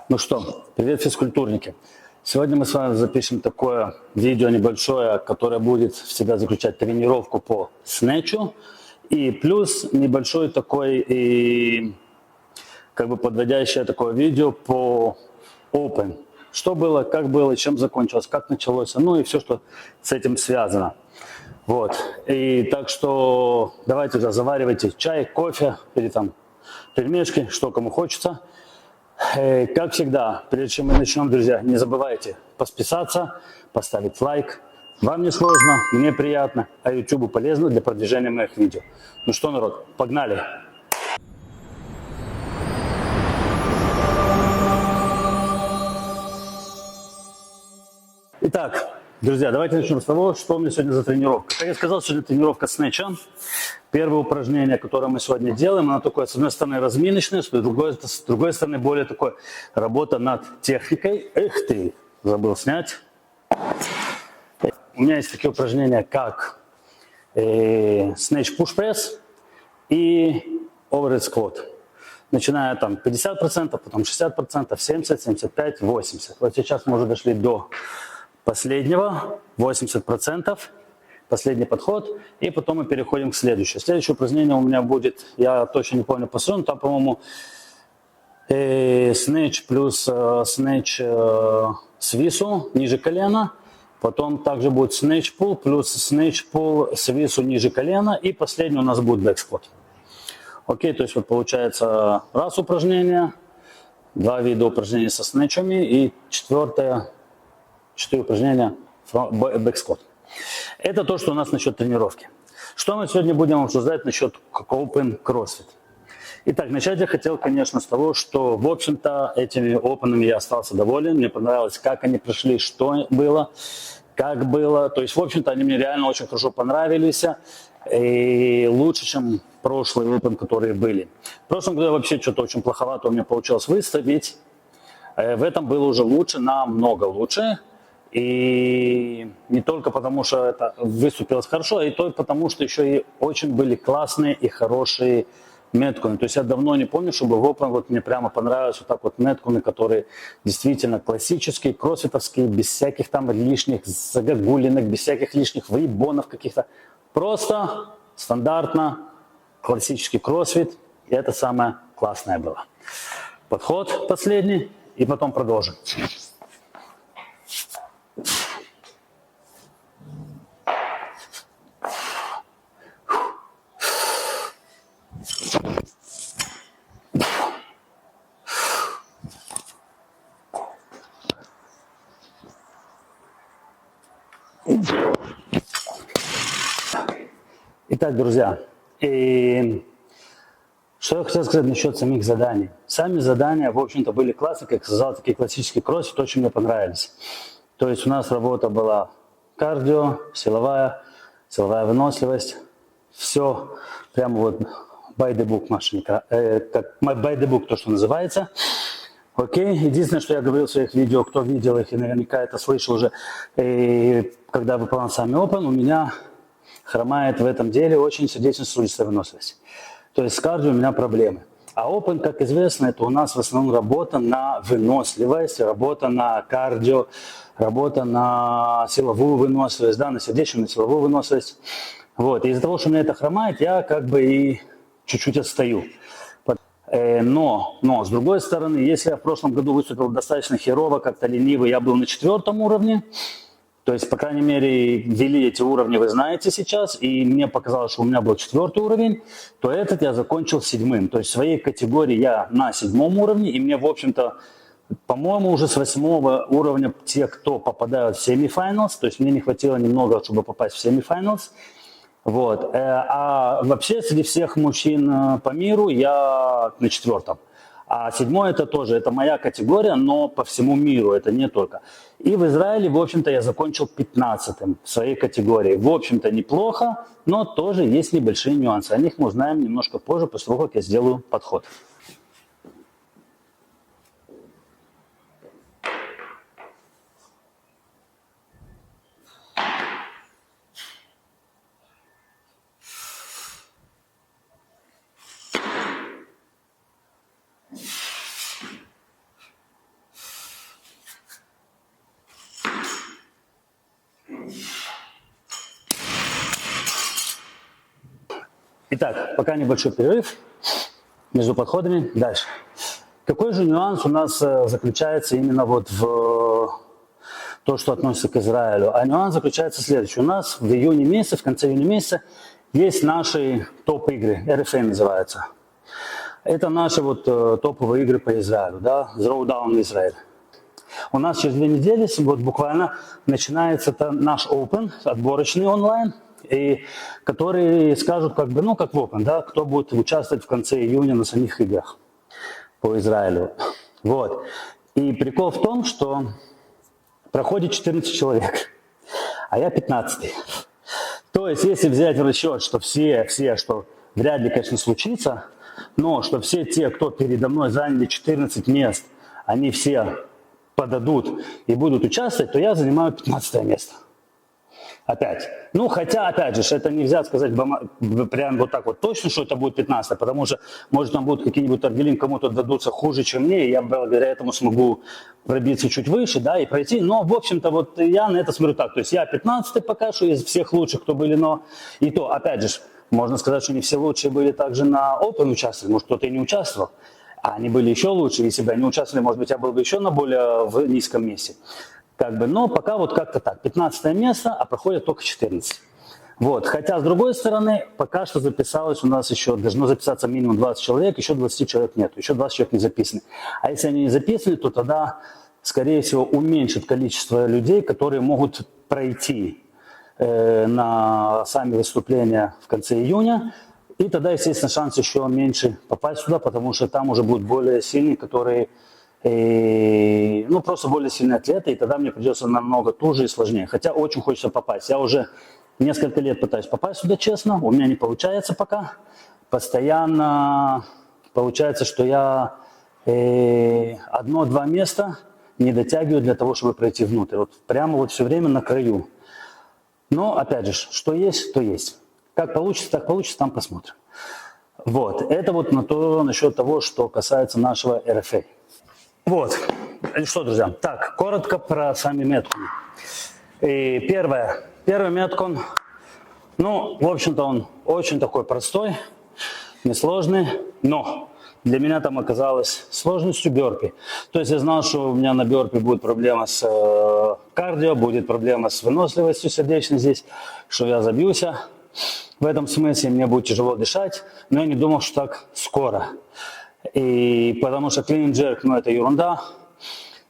Ну что, привет, физкультурники. Сегодня мы с вами запишем такое видео небольшое, которое будет в себя заключать тренировку по снэчу и плюс небольшой такой и как бы подводящее такое видео по Open. Что было, как было, чем закончилось, как началось, ну и все, что с этим связано. Вот. И так что давайте уже заваривайте чай, кофе или там пельмешки, что кому хочется. Как всегда, прежде чем мы начнем, друзья, не забывайте подписаться, поставить лайк. Вам не сложно, мне приятно, а YouTube полезно для продвижения моих видео. Ну что, народ, погнали! Итак, друзья, давайте начнем с того, что у меня сегодня за тренировка. Как я сказал, сегодня тренировка снэча. Первое упражнение, которое мы сегодня делаем, оно такое, с одной стороны, разминочное, с другой стороны, более такое работа над техникой. Эх ты, забыл снять. У меня есть такие упражнения, как снэч пуш-пресс и overhead squat. Начиная там 50%, потом 60%, 70%, 75%, 80%. Вот сейчас мы уже дошли до последнего, 80%. Последний подход, и потом мы переходим к следующему. Следующее упражнение у меня будет, я точно не помню по сроку, там, по-моему, снэч плюс снэч с вису ниже колена, потом также будет снэч пул плюс снэч пул с вису ниже колена, и последний у нас будет бэксквот. Окей, то есть вот получается раз упражнение, два вида упражнений со снэчами и четыре упражнения бэксквот. Это то, что у нас насчет тренировки. Что мы сегодня будем обсуждать насчет Open CrossFit. Итак, начать я хотел, конечно, с того, что, в общем-то, этими опенами я остался доволен. Мне понравилось, как они прошли, что было, как было. То есть, в общем-то, они мне реально очень хорошо понравились. И лучше, чем прошлые Open, которые были. В прошлом году вообще что-то очень плоховато у меня получилось выставить. В этом было уже лучше, намного лучше. И не только потому, что это выступилось хорошо, а и то потому, что еще и очень были классные и хорошие меткуны. То есть я давно не помню, чтобы в Open вот мне прямо понравилось вот так вот меткуны, которые действительно классические, кроссфитовские, без всяких там лишних загогулинок, без всяких лишних выебонов каких-то. Просто стандартно классический кроссфит. И это самое классное было. Подход последний, и потом продолжим. Итак, друзья, что я хотел сказать насчет самих заданий. Сами задания, в общем-то, были классные, как я сказал, такие классические кроссфит, очень мне понравились. То есть у нас работа была кардио, силовая выносливость, все прямо вот by the book, Машенька, как by the book, то, что называется. Окей, единственное, что я говорил в своих видео, кто видел их и наверняка это слышал уже, когда выполнял сами Open, у меня хромает в этом деле очень сердечно-сосудистая выносливость. То есть с кардио у меня проблемы. А Open, как известно, это у нас в основном работа на выносливость, работа на кардио, работа на силовую выносливость, да, на сердечную, на силовую выносливость. Вот. И из-за того, что у меня это хромает, я как бы и чуть-чуть отстаю. Но, с другой стороны, если я в прошлом году выступил достаточно херово, как-то лениво, я был на 4 уровне, то есть, по крайней мере, ввели эти уровни, вы знаете сейчас, и мне показалось, что у меня был 4 уровень, то этот я закончил 7. То есть, в своей категории я на 7 уровне, и мне, в общем-то, по-моему, уже с 8 уровня те, кто попадают в semi-finals, то есть мне не хватило немного, чтобы попасть в semi-finals. Вот. А вообще среди всех мужчин по миру я на 4. А 7 это тоже, это моя категория, но по всему миру, это не только. И в Израиле, в общем-то, я закончил 15-м в своей категории. В общем-то, неплохо, но тоже есть небольшие нюансы. О них мы узнаем немножко позже, после того, как я сделаю подход. Итак, пока небольшой перерыв между подходами. Дальше. Какой же нюанс у нас заключается именно вот в то, что относится к Израилю? А нюанс заключается в следующем. У нас в июне месяце, в конце июня месяца, есть наши топ-игры, RFA называются. Это наши вот топовые игры по Израилю, да, Throwdown Израиль. У нас через 2 недели, вот буквально, начинается наш Open, отборочный онлайн, и которые скажут, как бы, ну, как в Open, да, кто будет участвовать в конце июня на самих играх по Израилю. Вот. И прикол в том, что проходит 14 человек, а я 15-й. То есть, если взять в расчет, что все, что вряд ли, конечно, случится, но что все те, кто передо мной заняли 14 мест, они все подадут и будут участвовать, то я занимаю 15 место. Опять. Ну, хотя, опять же, это нельзя сказать прям вот так вот точно, что это будет 15, потому что, может, там будут какие-нибудь аргелин, кому-то дадутся хуже, чем мне, и я благодаря этому смогу пробиться чуть выше, да, и пройти. Но, в общем-то, вот я на это смотрю так. То есть я 15 пока что из всех лучших, кто были, но и то, опять же, можно сказать, что не все лучшие были также на Open участвовали, может, кто-то и не участвовал. А они были еще лучше, если бы они участвовали, может быть, я был бы еще на более в низком месте. Как бы, но пока вот как-то так. 15 место, а проходит только 14. Вот. Хотя, с другой стороны, пока что записалось у нас еще, должно записаться минимум 20 человек, еще 20 человек нет, еще 20 человек не записаны. А если они не записаны, то тогда, скорее всего, уменьшит количество людей, которые могут пройти на сами выступления в конце июня. И тогда, естественно, шанс еще меньше попасть сюда, потому что там уже будут более сильные, которые, ну, просто более сильные атлеты, и тогда мне придется намного туже и сложнее. Хотя очень хочется попасть. Я уже несколько лет пытаюсь попасть сюда, честно, у меня не получается пока. Постоянно получается, что я 1-2 места не дотягиваю для того, чтобы пройти внутрь. Вот прямо вот все время на краю. Но, опять же, что есть, то есть. Как получится, так получится, там посмотрим. Вот, это вот насчет того, что касается нашего RFA. Вот, что, друзья, так, коротко про сами метконы. И первый меткон, ну, в общем-то, он очень такой простой, несложный, но для меня там оказалось сложностью бёрпи. То есть я знал, что у меня на бёрпи будет проблема с кардио, будет проблема с выносливостью сердечной здесь, что я забьюся. В этом смысле мне будет тяжело дышать, но я не думал, что так скоро. И потому что clean jerk, ну, это ерунда.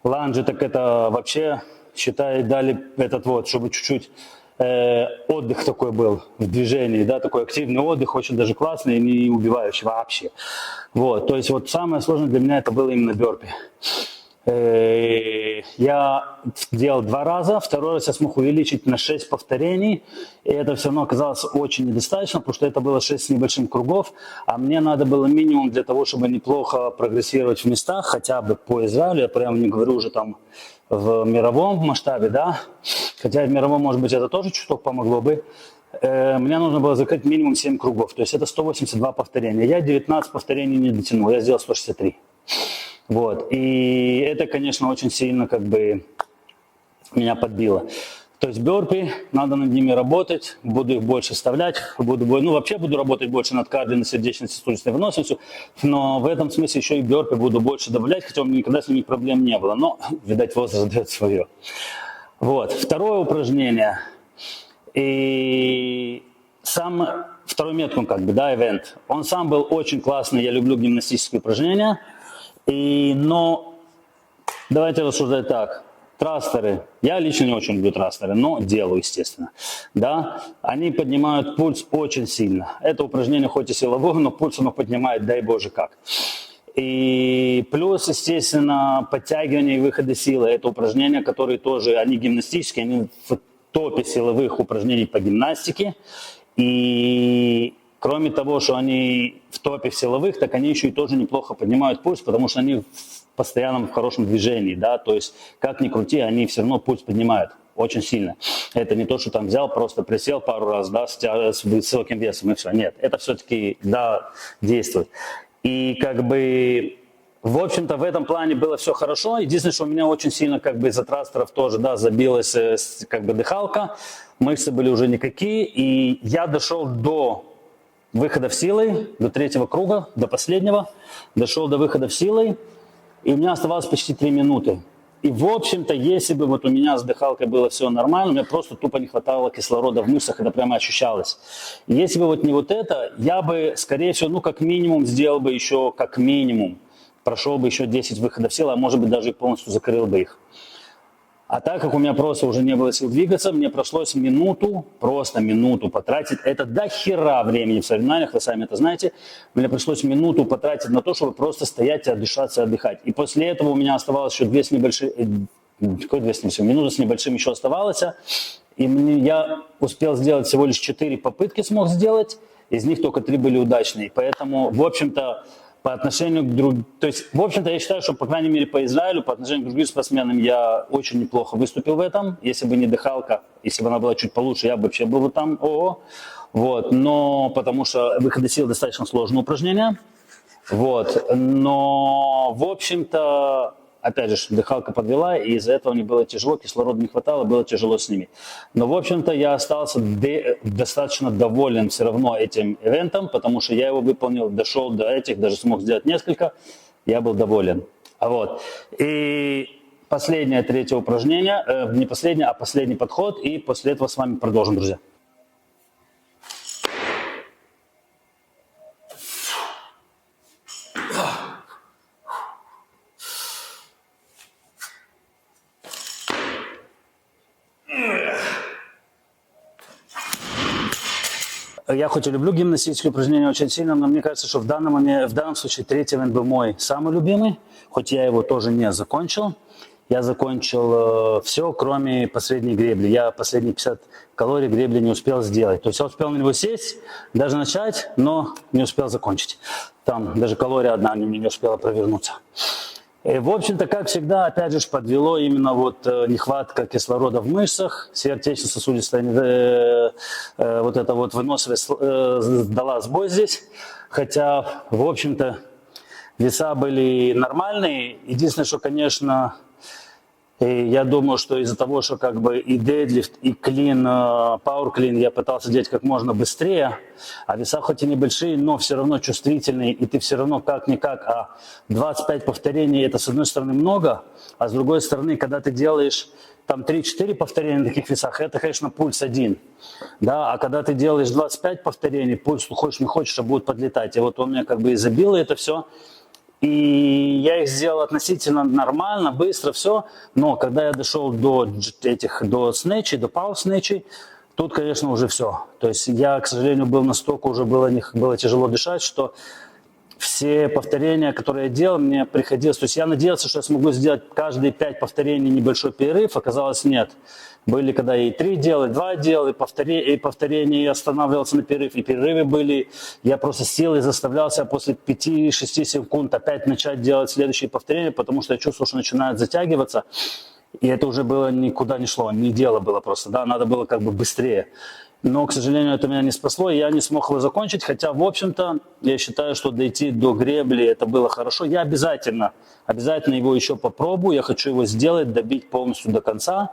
Ланжи, так это вообще, считай, дали этот вот, чтобы чуть-чуть отдых такой был в движении, да, такой активный отдых, очень даже классный и не убивающий вообще. Вот, то есть вот самое сложное для меня это было именно бёрпи. Я делал 2 раза, второй раз я смог увеличить на 6 повторений, и это все равно оказалось очень недостаточно, потому что это было 6 с небольшим кругов, а мне надо было минимум для того, чтобы неплохо прогрессировать в местах, хотя бы по Израилю, я прямо не говорю уже там в мировом масштабе, да, хотя в мировом, может быть, это тоже чуток помогло бы. Мне нужно было закрыть минимум 7 кругов, то есть это 182 повторения. Я 19 повторений не дотянул, я сделал 163. Вот, и это, конечно, очень сильно как бы меня подбило. То есть бёрпи, надо над ними работать, буду их больше вставлять, вообще буду работать больше над кардио, над сердечно-сосудистой выносливостью, но в этом смысле еще и бёрпи буду больше добавлять, хотя у меня никогда с ними проблем не было, но, видать, возраст дает свое. Вот, второе упражнение, и сам второй меткон, как бы, да, ивент, он сам был очень классный, я люблю гимнастические упражнения. Но давайте рассуждать так. Трастеры. Я лично не очень люблю трастеры, но делаю, естественно. Да? Они поднимают пульс очень сильно. Это упражнение хоть и силовое, но пульс оно поднимает, дай боже как. И плюс, естественно, подтягивание и выходы силы. Это упражнения, которые тоже, они гимнастические, они в топе силовых упражнений по гимнастике. И кроме того, что они в топе силовых, так они еще и тоже неплохо поднимают пульс, потому что они в постоянном в хорошем движении, да, то есть как ни крути, они все равно пульс поднимают очень сильно. Это не то, что там взял, просто присел пару раз, да, с высоким весом и все. Нет, это все-таки, да, действует. И как бы, в общем-то, в этом плане было все хорошо. Единственное, что у меня очень сильно как бы из-за трастеров тоже, да, забилась как бы дыхалка, мышцы были уже никакие, и я дошел до выхода в силой, до третьего круга, до последнего. Дошел до выхода в силой, и у меня оставалось почти 3 минуты. И, в общем-то, если бы вот у меня с дыхалкой было все нормально, у меня просто тупо не хватало кислорода в мышцах, это прямо ощущалось. И если бы вот не вот это, я бы, скорее всего, ну, как минимум, сделал бы еще, как минимум, прошел бы еще 10 выходов в силу, а может быть, даже и полностью закрыл бы их. А так как у меня просто уже не было сил двигаться, мне пришлось минуту, просто минуту потратить. Это до хера времени в соревнованиях, вы сами это знаете. Мне пришлось минуту потратить на то, чтобы просто стоять и отдышаться, отдыхать. И после этого у меня оставалось еще 2 с небольшим, минуты с небольшим еще оставалось. И я успел сделать всего лишь 4 попытки, смог сделать. Из них только 3 были удачные. Поэтому, в общем-то, по отношению к другим... То есть, в общем-то, я считаю, что, по крайней мере, по Израилю, по отношению к другим спортсменам, я очень неплохо выступил в этом. Если бы не дыхалка, если бы она была чуть получше, я бы вообще был бы там. Ого. Вот. Но потому что выходы сил достаточно сложное упражнение. Вот. Но, в общем-то, опять же, дыхалка подвела, и из-за этого мне было тяжело, кислорода не хватало, было тяжело с ними. Но, в общем-то, я остался достаточно доволен все равно этим ивентом, потому что я его выполнил, дошел до этих, даже смог сделать несколько, я был доволен. Вот. И последнее, третье упражнение, не последнее, а последний подход, и после этого с вами продолжим, друзья. Я хоть и люблю гимнастические упражнения очень сильно, но мне кажется, что в данном случае третий ивент был мой самый любимый, хоть я его тоже не закончил. Я закончил все, кроме последней гребли. Я последние 50 калорий гребли не успел сделать. То есть я успел на него сесть, даже начать, но не успел закончить. Там даже калория одна не успела провернуться. И, в общем-то, как всегда, опять же, подвело именно вот нехватка кислорода в мышцах, сердечно-сосудистая вот эта вот выносливость дала сбой здесь. Хотя, в общем-то, веса были нормальные. Единственное, что, конечно, я думаю, что из-за того, что как бы и дедлифт, и клин, пауэр клин я пытался делать как можно быстрее, а веса хоть и небольшие, но все равно чувствительные, и ты все равно как-никак, а 25 повторений это с одной стороны много, а с другой стороны, когда ты делаешь там 3-4 повторения на таких весах, это, конечно, пульс 1, да, а когда ты делаешь 25 повторений, пульс, хочешь не хочешь, а будет подлетать, и вот он меня как бы и забил это все. И я их сделал относительно нормально, быстро, все. Но когда я дошел до снэчей, до пауэр-снэчей, тут, конечно, уже все. То есть я, к сожалению, был настолько, уже было тяжело дышать, что все повторения, которые я делал, мне приходилось... То есть я надеялся, что я смогу сделать каждые 5 повторений небольшой перерыв, оказалось нет. Были, когда я и 3 делал, и 2 делал, и повторения я останавливался на перерыв, и перерывы были. Я просто силой заставлял себя после 5-6 секунд опять начать делать следующие повторения, потому что я чувствовал, что начинает затягиваться. И это уже было никуда не шло, не дело было просто, да, надо было как бы быстрее. Но, к сожалению, это меня не спасло, и я не смог его закончить. Хотя, в общем-то, я считаю, что дойти до гребли это было хорошо. Я обязательно его еще попробую. Я хочу его сделать, добить полностью до конца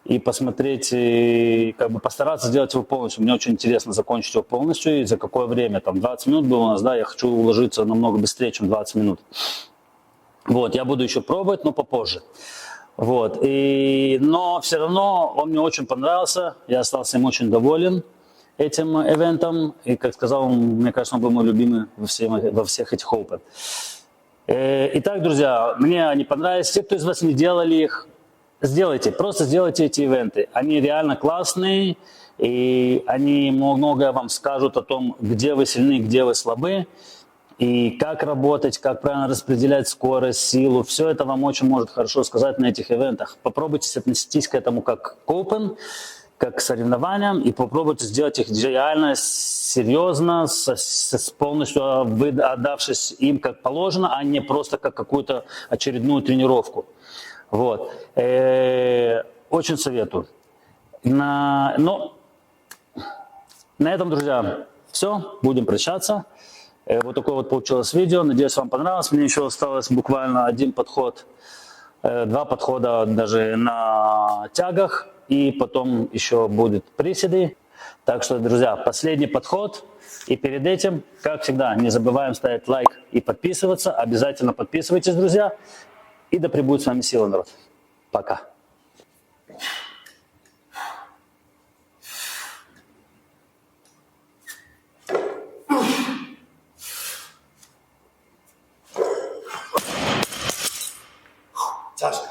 и посмотреть, и как бы постараться сделать его полностью. Мне очень интересно закончить его полностью. И за какое время? Там 20 минут было у нас, да, я хочу уложиться намного быстрее, чем 20 минут. Вот, я буду еще пробовать, но попозже. Вот. Но все равно он мне очень понравился, я остался им очень доволен этим ивентом. И, как сказал, мне кажется, он был мой любимый во всех этих Open. Итак, друзья, мне они понравились. Те, кто из вас не делали их, сделайте, просто сделайте эти ивенты. Они реально классные, и они многое вам скажут о том, где вы сильны, где вы слабы. И как работать, как правильно распределять скорость, силу. Все это вам очень может хорошо сказать на этих ивентах. Попробуйте отнестись к этому как к Open, как к соревнованиям, и попробуйте сделать их реально серьезно, полностью отдавшись им как положено, а не просто как какую-то очередную тренировку. Вот. Очень советую. На этом, друзья, все. Будем прощаться. Вот такое вот получилось видео. Надеюсь, вам понравилось. Мне еще осталось буквально 1 подход, 2 подхода даже на тягах. И потом еще будут приседы. Так что, друзья, последний подход. И перед этим, как всегда, не забываем ставить лайк и подписываться. Обязательно подписывайтесь, друзья. И да пребудет с вами сила, народ. Пока. Тяжко.